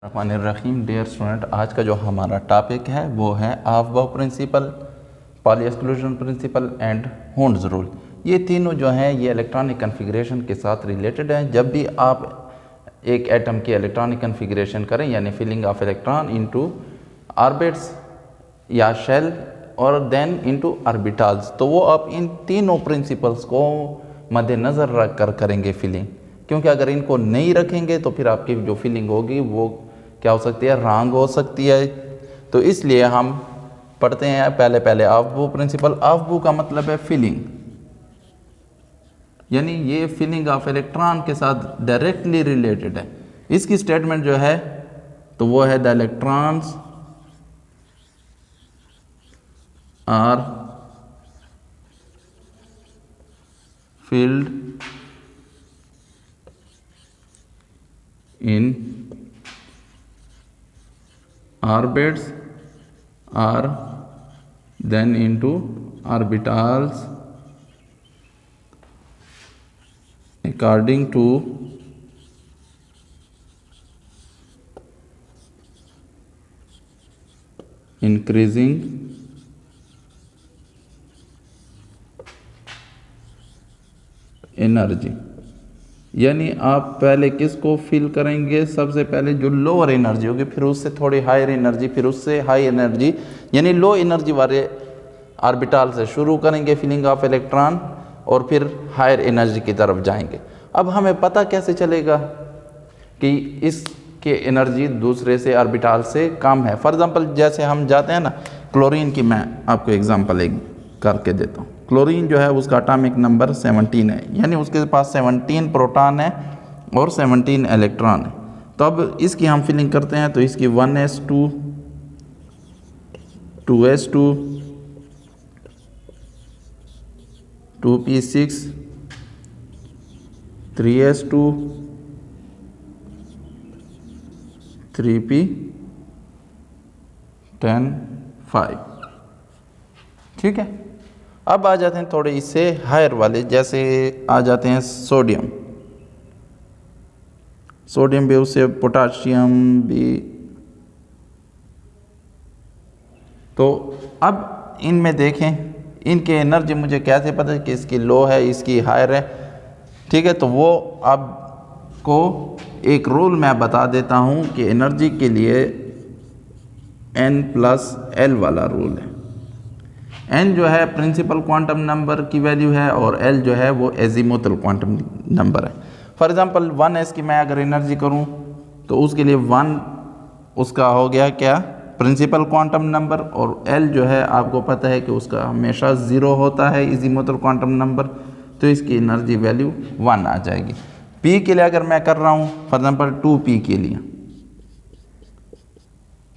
रहीम dear student, आज का जो हमारा टॉपिक है वो है Aufbau principle, Pauli exclusion principle and Hund's rule. ये तीनों जो हैं ये इलेक्ट्रॉनिक कन्फिग्रेशन के साथ रिलेटेड हैं। जब भी आप एक एटम की इलेक्ट्रॉनिक कन्फिग्रेशन करें यानी filling of electron into orbits या शेल और देन इनटू ऑर्बिटल्स, तो वो आप इन तीनों प्रिंसिपल्स को मद्देनज़र रख कर करेंगे फिलिंग, क्योंकि अगर इनको नहीं रखेंगे तो फिर आपकी जो फिलिंग होगी वो क्या हो सकती है, रॉन्ग हो सकती है। तो इसलिए हम पढ़ते हैं पहले अफबाउ प्रिंसिपल। अफबाउ का मतलब है फिलिंग, यानी ये फिलिंग ऑफ इलेक्ट्रॉन के साथ डायरेक्टली रिलेटेड है। इसकी स्टेटमेंट जो है तो वो है the electrons are filled in orbits or then into orbitals according to increasing energy. यानी आप पहले किसको फिल करेंगे, सबसे पहले जो लोअर एनर्जी होगी, फिर उससे थोड़ी हायर एनर्जी, फिर उससे हाई एनर्जी, यानी लो एनर्जी वाले ऑर्बिटल से शुरू करेंगे फिलिंग ऑफ इलेक्ट्रॉन और फिर हायर एनर्जी की तरफ जाएंगे। अब हमें पता कैसे चलेगा कि इसके एनर्जी दूसरे से ऑर्बिटल से कम है। फॉर एग्जांपल जैसे हम जाते हैं ना, क्लोरीन की मैं आपको एग्जांपल एक करके देता हूँ। क्लोरीन जो है उसका एटॉमिक नंबर 17 है, यानी उसके पास 17 प्रोटॉन है और 17 इलेक्ट्रॉन है। तो अब इसकी हम फिलिंग करते हैं तो इसकी 1s2 2s2 2p6 3s2 3p10 5। ठीक है, अब आ जाते हैं थोड़े इससे हायर वाले, जैसे आ जाते हैं सोडियम। सोडियम भी, उससे पोटाशियम भी। तो अब इनमें देखें इनके एनर्जी मुझे कैसे पता है कि इसकी लो है इसकी हायर है। ठीक है, तो वो आपको एक रूल मैं बता देता हूँ कि एनर्जी के लिए n+l वाला रूल है। n जो है प्रिंसिपल क्वांटम नंबर की वैल्यू है और l जो है वो एजीमुथल क्वांटम नंबर है। फॉर एग्जांपल 1s की मैं अगर एनर्जी करूं तो उसके लिए 1 उसका हो गया क्या, प्रिंसिपल क्वांटम नंबर, और l जो है आपको पता है कि उसका हमेशा 0 होता है एजीमुथल क्वांटम नंबर, तो इसकी एनर्जी वैल्यू 1 आ जाएगी। p के लिए अगर मैं कर रहा हूँ फॉर एग्जांपल 2p के लिए,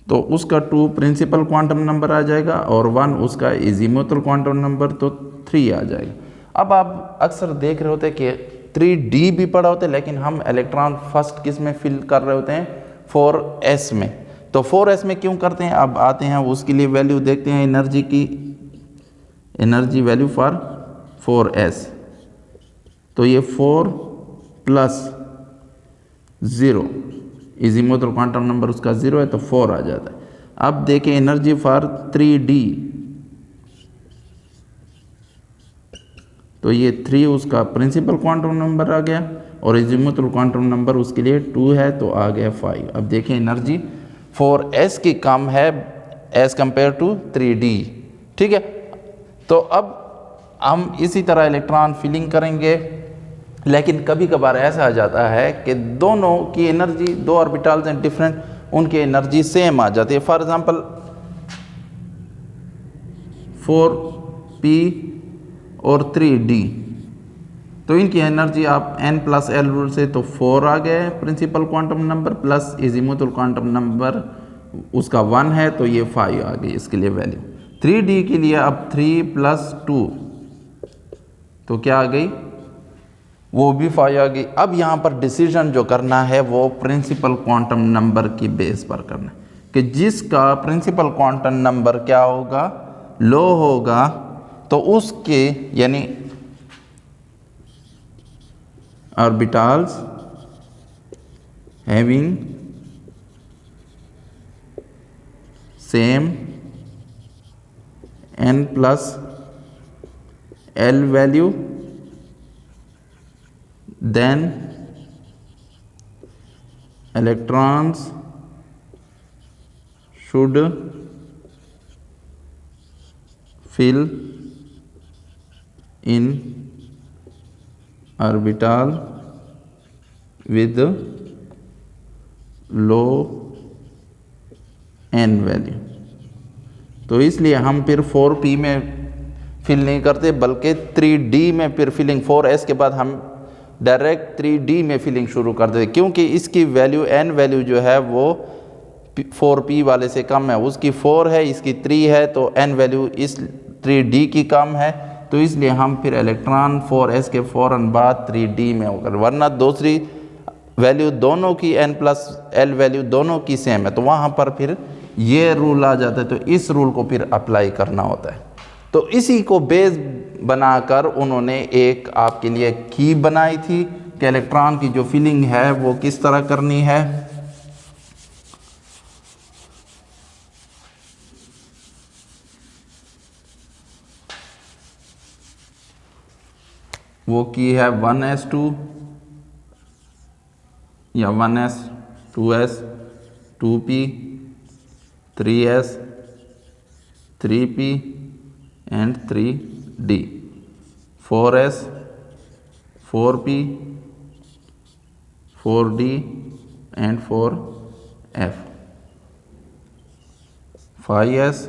तो उसका 2 प्रिंसिपल क्वांटम नंबर आ जाएगा और 1 उसका एजीमुथल क्वांटम नंबर, तो 3 आ जाएगा। अब आप अक्सर देख रहे होते हैं कि 3d भी पढ़ा होता है, लेकिन हम इलेक्ट्रॉन फर्स्ट किस में फिल कर रहे होते हैं, 4s में। तो 4s में क्यों करते हैं, अब आते हैं उसके लिए वैल्यू देखते हैं एनर्जी की, एनर्जी वैल्यू फॉर 4s। तो ये 4 + 0, एजीमुथल क्वांटम नंबर उसका 0 है तो 4 आ जाता है। अब देखें एनर्जी फॉर 3d, तो ये 3 उसका प्रिंसिपल क्वांटम नंबर आ गया और एजीमुथल क्वांटम नंबर उसके लिए 2 है तो आ गया 5। अब देखें एनर्जी 4s की कम है एज कंपेयर टू 3d। ठीक है, तो अब हम इसी तरह इलेक्ट्रॉन फिलिंग करेंगे, लेकिन कभी कभार ऐसा आ जाता है कि दोनों की एनर्जी, दो ऑर्बिटल्स हैं डिफरेंट, उनकी एनर्जी सेम आ जाती है। फॉर एग्जांपल 4p और 3d, तो इनकी एनर्जी आप n+l रूल से तो 4 आ गए principal quantum number plus azimuthal quantum number उसका 1 है तो ये 5 आ गई इसके लिए वैल्यू। 3d के लिए अब 3 + 2 तो क्या आ गई, वो भी 5 आ गई। अब यहाँ पर डिसीजन जो करना है वो प्रिंसिपल क्वांटम नंबर की बेस पर करना है कि जिसका प्रिंसिपल क्वांटम नंबर क्या होगा, लो होगा, तो उसके यानी orbitals having same n plus L value, then electrons should fill in orbital with low n value. तो इसलिए हम फिर 4p में फिल नहीं करते बल्कि 3d में फिर फिलिंग 4s के बाद हम डायरेक्ट 3d में फिलिंग शुरू कर देते, क्योंकि इसकी वैल्यू n वैल्यू जो है वो 4p वाले से कम है। उसकी 4 है, इसकी 3 है, तो n वैल्यू इस 3d की कम है, तो इसलिए हम फिर इलेक्ट्रॉन 4s के फ़ौरन बाद 3d में होकर, वरना दूसरी वैल्यू दोनों की n प्लस l वैल्यू दोनों की सेम है, तो वहाँ पर फिर ये रूल आ जाता है। तो इस रूल को फिर अप्लाई करना होता है। तो इसी को बेस बनाकर उन्होंने एक आपके लिए की बनाई थी कि इलेक्ट्रॉन की जो फिलिंग है वो किस तरह करनी है। वो की है 1s2 या 1s 2s 2p 3s 3p and 3d 4s 4p 4d and 4f 5s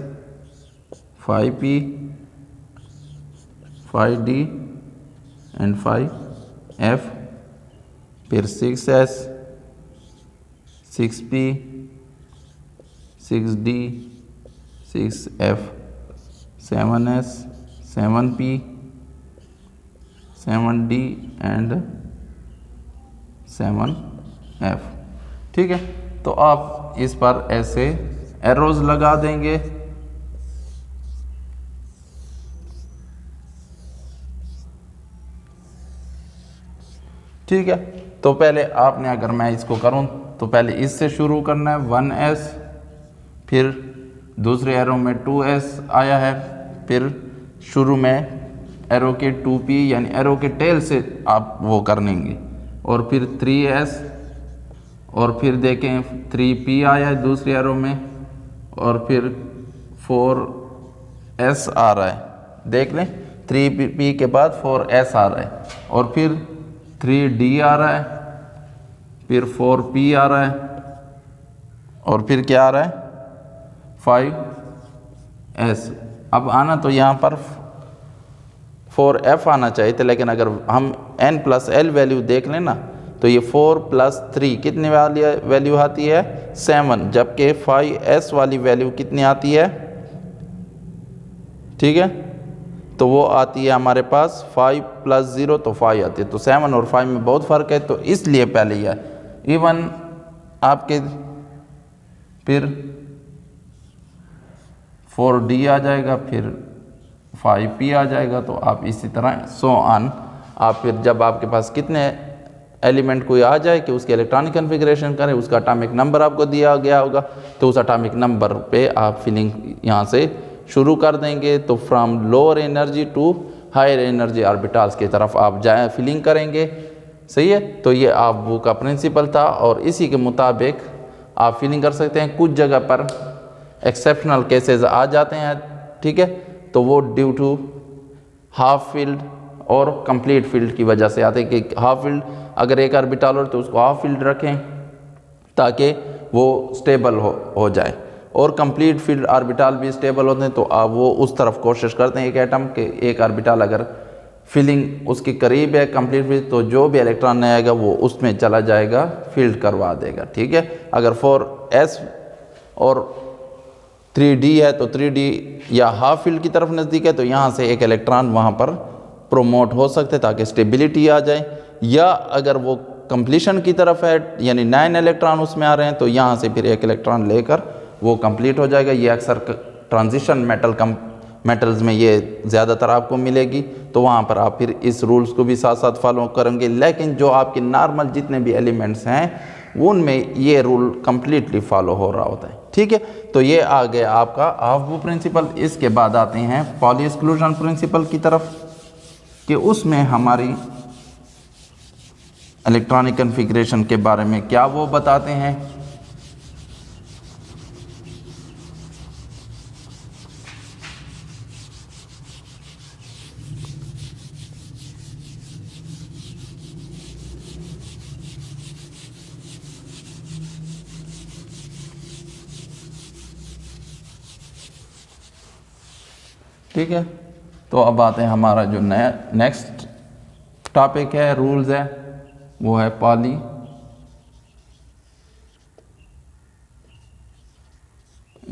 5p 5d and 5f, फिर 6s 6p 6d 6f 7s 7p 7d and 7f। ठीक है, तो आप इस पर ऐसे एरोज लगा देंगे। ठीक है, तो पहले आपने, अगर मैं इसको करूं तो पहले इससे शुरू करना है 1s, फिर दूसरे एरो में 2s आया है, फिर शुरू में एरो के 2p यानी एरो के टेल से आप वो करनेंगे, और फिर 3s, और फिर देखें 3p आया है दूसरे एरो में, और फिर 4s आ रहा है। देख लें 3p के बाद 4s आ रहा है, और फिर 3d आ रहा है, फिर 4p आ रहा है, और फिर क्या आ रहा है 5s। अब आना तो यहाँ पर 4f आना चाहिए था, लेकिन अगर हम n प्लस l वैल्यू देख लें ना, तो ये 4 प्लस 3 कितनी वाली वैल्यू आती है 7, जबकि 5s वाली वैल्यू कितनी आती है। ठीक है, तो वो आती है हमारे पास 5 प्लस 0 तो 5 आती है, तो 7 और 5 में बहुत फ़र्क है, तो इसलिए पहले यह इवन आपके फिर 4d आ जाएगा, फिर 5p आ जाएगा, तो आप इसी तरह सो ऑन। आप फिर जब आपके पास कितने एलिमेंट कोई आ जाए कि उसके इलेक्ट्रॉनिक कन्फिग्रेशन करें, उसका एटॉमिक नंबर आपको दिया गया होगा, तो उस एटॉमिक नंबर पे आप फिलिंग यहाँ से शुरू कर देंगे। तो from lower energy to higher energy orbitals की तरफ आप जाए फिलिंग करेंगे। सही है, तो ये आप वो का प्रिंसिपल था, और इसी के मुताबिक आप फिलिंग कर सकते हैं। कुछ जगह पर एक्सेप्शनल केसेस आ जाते हैं, ठीक है, तो वो ड्यू टू हाफ फील्ड और कंप्लीट फील्ड की वजह से आते हैं कि हाफ फील्ड अगर एक ऑर्बिटल हो तो उसको हाफ फील्ड रखें ताकि वो स्टेबल हो जाए, और कंप्लीट फील्ड ऑर्बिटल भी स्टेबल होते हैं, तो आप वो उस तरफ कोशिश करते हैं एक एटम के एक ऑर्बिटल अगर फीलिंग उसके करीब है कंप्लीट फील्ड, तो जो भी इलेक्ट्रॉन नहीं आएगा वो उसमें चला जाएगा, फील्ड करवा देगा। ठीक है, अगर 4s और 3d है तो 3d या हाफ फील्ड की तरफ नज़दीक है, तो यहाँ से एक इलेक्ट्रॉन वहाँ पर प्रोमोट हो सकते ताकि स्टेबिलिटी आ जाए, या अगर वो कंप्लीशन की तरफ है यानी 9 इलेक्ट्रॉन उसमें आ रहे हैं, तो यहाँ से फिर एक इलेक्ट्रॉन लेकर वो कंप्लीट हो जाएगा। ये अक्सर ट्रांजिशन मेटल्स में ये ज़्यादातर आपको मिलेगी, तो वहाँ पर आप फिर इस रूल्स को भी साथ साथ फॉलो करेंगे। लेकिन जो आपके नॉर्मल जितने भी एलिमेंट्स हैं उनमें ये रूल कंप्लीटली फॉलो हो रहा होता है। ठीक है, तो ये आ गया आपका ऑफ-बो प्रिंसिपल। इसके बाद आते हैं पॉली एक्सक्लूजन प्रिंसिपल की तरफ, कि उसमें हमारी इलेक्ट्रॉनिक कॉन्फ़िगरेशन के बारे में क्या वो बताते हैं। ठीक है, तो अब आते हैं हमारा जो नया नेक्स्ट टॉपिक है, रूल्स है, वो है पॉली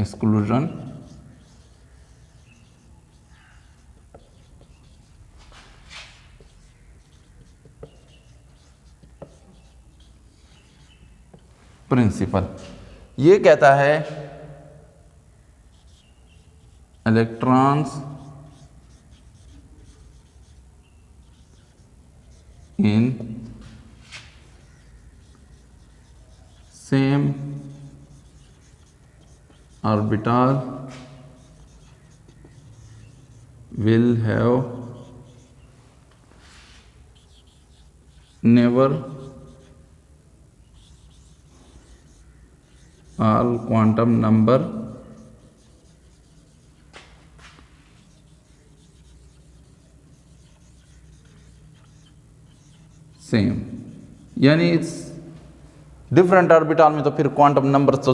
एक्सक्लूजन प्रिंसिपल। ये कहता है electrons in same orbital will have never all quantum number same, यानी डिफरेंट ऑर्बिटल में तो फिर क्वांटम नंबर तो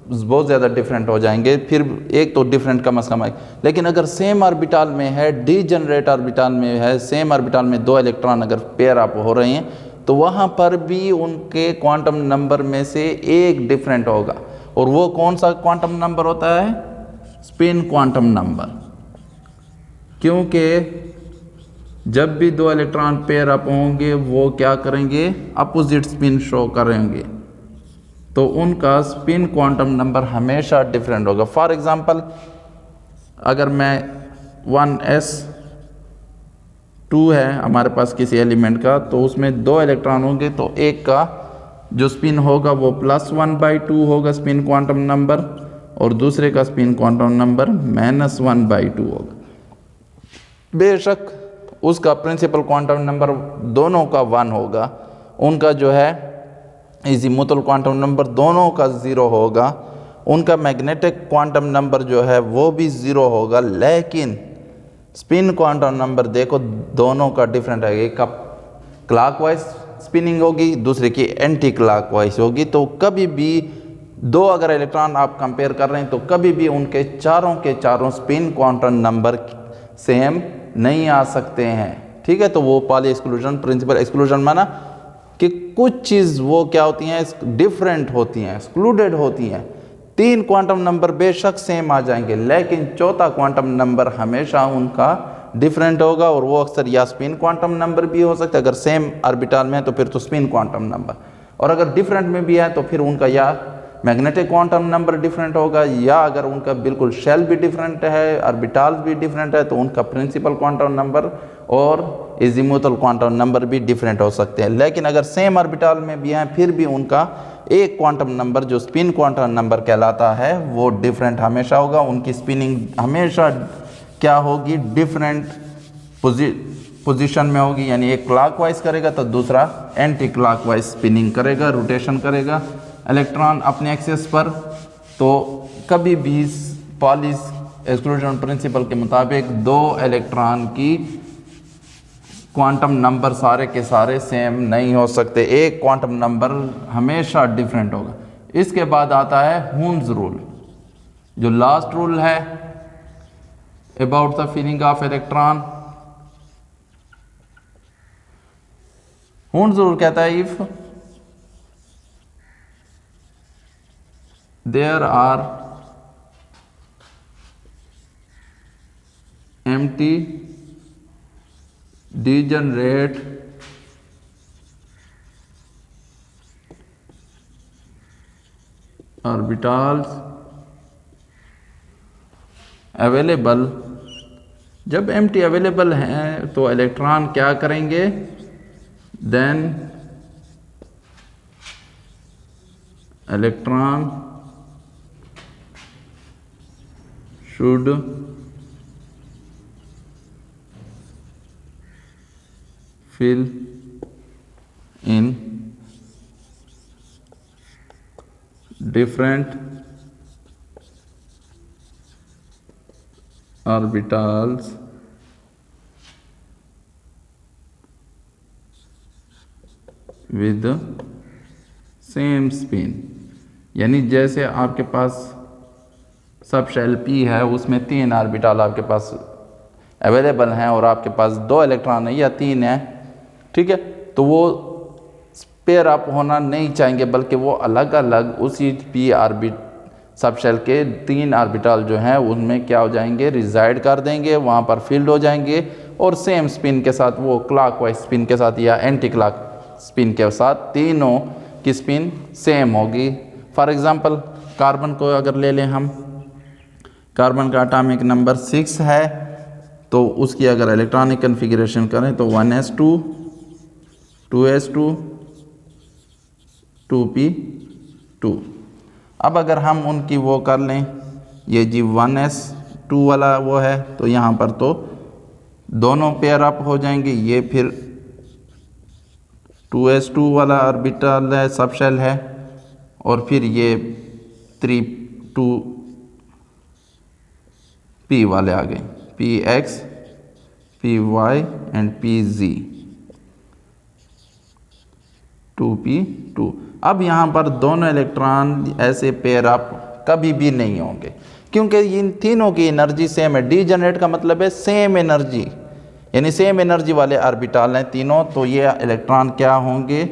बहुत ज़्यादा डिफरेंट हो जाएंगे, फिर एक तो डिफरेंट कम से कम आए। लेकिन अगर सेम ऑर्बिटल में है, डीजनरेट ऑर्बिटल में है, सेम ऑर्बिटल में दो इलेक्ट्रॉन अगर पेयर अप हो रहे हैं, तो वहाँ पर भी उनके क्वांटम नंबर में से एक डिफरेंट होगा। और वो कौन सा क्वांटम नंबर होता है? Spin quantum number. क्योंकि जब भी दो इलेक्ट्रॉन पेयर अप होंगे वो क्या करेंगे? अपोजिट स्पिन शो करेंगे, तो उनका स्पिन क्वांटम नंबर हमेशा डिफरेंट होगा। फॉर एग्जांपल, अगर मैं 1s2 है हमारे पास किसी एलिमेंट का, तो उसमें दो इलेक्ट्रॉन होंगे, तो एक का जो स्पिन होगा वो +1/2 होगा स्पिन क्वांटम नंबर, और दूसरे का स्पिन क्वांटम नंबर -1/2 होगा। बेशक उसका प्रिंसिपल क्वांटम नंबर दोनों का 1 होगा, उनका जो है इजीमुथल क्वांटम नंबर दोनों का 0 होगा, उनका मैग्नेटिक क्वांटम नंबर जो है वो भी 0 होगा। लेकिन स्पिन क्वांटम नंबर देखो दोनों का डिफरेंट है, एक का क्लॉकवाइज स्पिनिंग होगी, दूसरे की एंटी क्लॉकवाइज होगी। तो कभी भी दो अगर इलेक्ट्रॉन आप कंपेयर कर रहे हैं, तो कभी भी उनके चारों के चारों स्पिन क्वांटम नंबर सेम नहीं आ सकते हैं। ठीक है, तो वो पॉली एक्सक्लूजन प्रिंसिपल। एक्सक्लूजन माना कि कुछ चीज़ वो क्या होती हैं? डिफरेंट होती हैं, एक्सक्लूडेड होती हैं। 3 क्वांटम नंबर बेशक सेम आ जाएंगे, लेकिन चौथा क्वांटम नंबर हमेशा उनका डिफरेंट होगा, और वो अक्सर या स्पिन क्वांटम नंबर भी हो सकता है, अगर सेम ऑर्बिटल में है तो फिर तो स्पिन क्वांटम नंबर, और अगर डिफरेंट में भी है तो फिर उनका या मैग्नेटिक क्वांटम नंबर डिफरेंट होगा, या अगर उनका बिल्कुल शेल भी डिफरेंट है, ऑर्बिटल भी डिफरेंट है, तो उनका प्रिंसिपल क्वांटम नंबर और इजीमुथल क्वांटम नंबर भी डिफरेंट हो सकते हैं। लेकिन अगर सेम ऑर्बिटल में भी हैं, फिर भी उनका एक क्वांटम नंबर जो स्पिन क्वांटम नंबर कहलाता है वो डिफरेंट हमेशा होगा। उनकी स्पिनिंग हमेशा क्या होगी? डिफरेंट पोजीशन में होगी, यानी एक क्लॉकवाइज करेगा तो दूसरा एंटी क्लॉकवाइज स्पिनिंग करेगा, रोटेशन करेगा इलेक्ट्रॉन अपने एक्सिस पर। तो कभी भी पॉली एक्सक्लूजन प्रिंसिपल के मुताबिक दो इलेक्ट्रॉन की क्वांटम नंबर सारे के सारे सेम नहीं हो सकते, एक क्वांटम नंबर हमेशा डिफरेंट होगा। इसके बाद आता है हुन्स रूल, जो लास्ट रूल है about the feeling of electron. Hund's rule कहता है if there are empty degenerate orbitals available, जब empty available हैं तो इलेक्ट्रॉन क्या करेंगे? then electron should fill in different orbitals with the same spin। यानी जैसे आपके पास सब शेल P है, उसमें 3 ऑर्बिटल आपके पास अवेलेबल हैं और आपके पास 2 इलेक्ट्रॉन है या 3 है, ठीक है, तो वो पेयर अप होना नहीं चाहेंगे, बल्कि वो अलग अलग उसी P ऑर्बिट सब शेल के 3 ऑर्बिटल जो हैं उनमें क्या हो जाएंगे, रिजाइड कर देंगे, वहाँ पर फील्ड हो जाएंगे और सेम स्पिन के साथ, वो क्लॉकवाइज स्पिन के साथ या एंटी क्लॉक स्पिन के साथ तीनों की स्पिन सेम होगी। फॉर एग्जांपल कार्बन को अगर ले लें हम, कार्बन का एटॉमिक नंबर 6 है, तो उसकी अगर इलेक्ट्रॉनिक कन्फिगरेशन करें तो 1s2 2s2 2p2। अब अगर हम उनकी वो कर लें, ये जी 1s2 वाला वो है, तो यहाँ पर तो दोनों पेयर अप हो जाएंगे। ये फिर 2s2 वाला ऑर्बिटल है, सब शेल है, और फिर ये 2p वाले आ गए, px py and pz 2p2। अब यहाँ पर दोनों इलेक्ट्रॉन ऐसे पेयर अप कभी भी नहीं होंगे, क्योंकि इन तीनों की एनर्जी सेम है। डीजेनरेट का मतलब है सेम एनर्जी, यानी सेम एनर्जी वाले ऑर्बिटल हैं तीनों, तो ये इलेक्ट्रॉन क्या होंगे,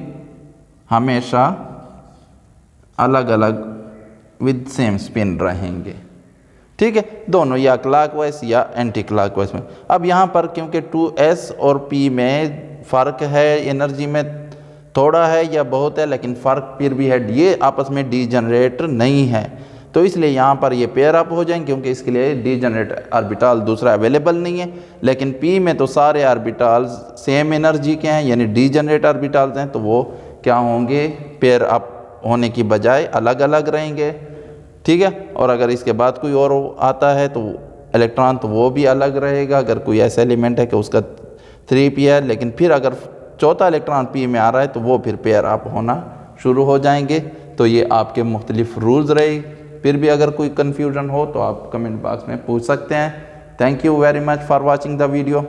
हमेशा अलग अलग विद सेम स्पिन रहेंगे, ठीक है, दोनों या क्लॉकवाइज या एंटी क्लॉकवाइज में। अब यहाँ पर क्योंकि 2s और p में फ़र्क है, एनर्जी में थोड़ा है या बहुत है, लेकिन फ़र्क फिर भी है, ये आपस में डीजेनरेट नहीं है, तो इसलिए यहाँ पर ये पेयर अप हो जाएंगे, क्योंकि इसके लिए डीजेनरेट ऑर्बिटल दूसरा अवेलेबल नहीं है। लेकिन p में तो सारे ऑर्बिटल्स सेम एनर्जी के हैं, यानी डीजेनरेट ऑर्बिटल्स हैं, तो वो क्या होंगे, पेयर अप होने की बजाय अलग अलग रहेंगे, ठीक है। और अगर इसके बाद कोई और आता है तो इलेक्ट्रॉन, तो वो भी अलग रहेगा। अगर कोई ऐसा एलिमेंट है कि उसका 3p है, लेकिन फिर अगर चौथा इलेक्ट्रॉन p में आ रहा है, तो वो फिर पेयर अप होना शुरू हो जाएंगे। तो ये आपके मुख्तलिफ रूल्स रहे। फिर भी अगर कोई कन्फ्यूजन हो तो आप कमेंट बॉक्स में पूछ सकते हैं। Thank you very much for watching the video.